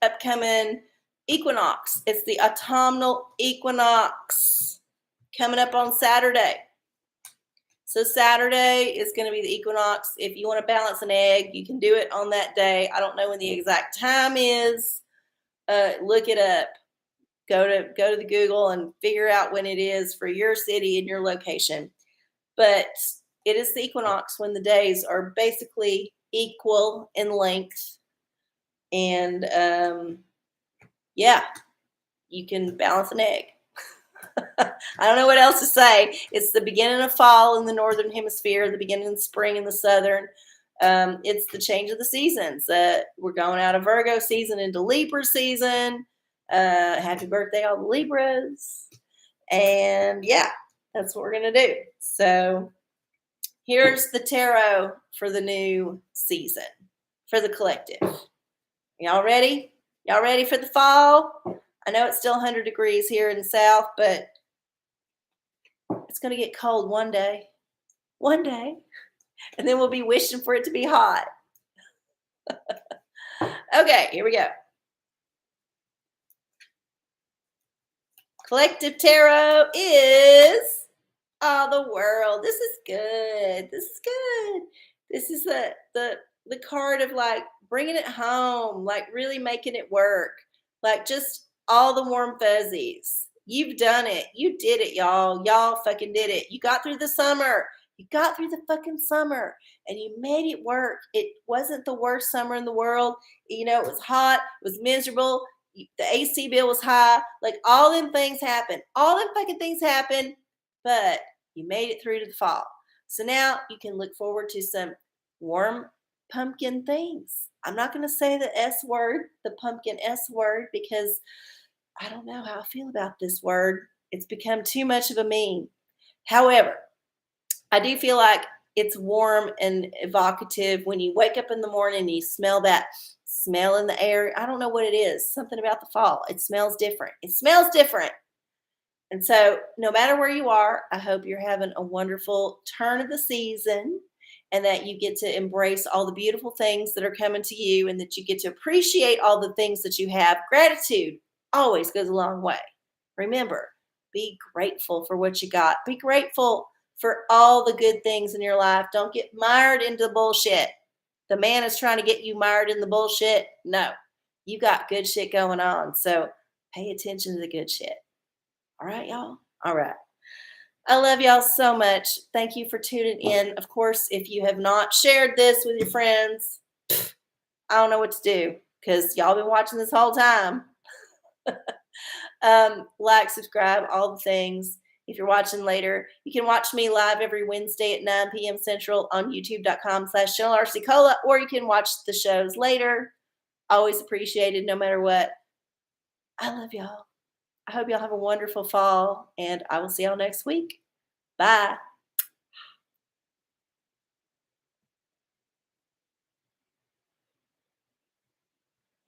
upcoming equinox. It's the autumnal equinox coming up on Saturday. So Saturday is going to be the equinox. If you want to balance an egg, you can do it on that day. I don't know when the exact time is. Look it up. Go to the Google and figure out when it is for your city and your location. But it is the equinox when the days are basically equal in length. And yeah, you can balance an egg. I don't know what else to say. It's the beginning of fall in the northern hemisphere, the beginning of spring in the southern. It's the change of the seasons. We're going out of Virgo season into Libra season. Happy birthday, all the Libras. And yeah, that's what we're going to do. So here's the tarot for the new season, for the collective. Y'all ready? Y'all ready for the fall? I know it's still 100 degrees here in the south, but it's going to get cold one day. One day. And then we'll be wishing for it to be hot. Okay, here we go. Collective tarot is the world. This is good. This is good. This is the card of like bringing it home, like really making it work, like just all the warm fuzzies. You've done it. You did it, y'all. Y'all fucking did it. You got through the summer. You got through the fucking summer and you made it work. It wasn't the worst summer in the world. You know, it was hot. It was miserable. The AC bill was high. Like all them things happened. All them fucking things happened, but you made it through to the fall. So now you can look forward to some warm pumpkin things. I'm not going to say the S word, the pumpkin S word, because I don't know how I feel about this word. It's become too much of a meme. However, I do feel like it's warm and evocative when you wake up in the morning and you smell that smell in the air. I don't know what it is. Something about the fall. It smells different. It smells different. And so, no matter where you are, I hope you're having a wonderful turn of the season and that you get to embrace all the beautiful things that are coming to you and that you get to appreciate all the things that you have. Gratitude always goes a long way. Remember, be grateful for what you got. Be grateful for all the good things in your life. Don't get mired into bullshit. The man is trying to get you mired in the bullshit. No, you got good shit going on. So pay attention to the good shit. All right, y'all? All right. I love y'all so much. Thank you for tuning in. Of course, if you have not shared this with your friends, I don't know what to do because y'all been watching this whole time. Like, subscribe, all the things. If you're watching later, you can watch me live every Wednesday at 9 p.m. Central on youtube.com/RCola, or you can watch the shows later. Always appreciated no matter what. I love y'all. I hope y'all have a wonderful fall, and I will see y'all next week. Bye.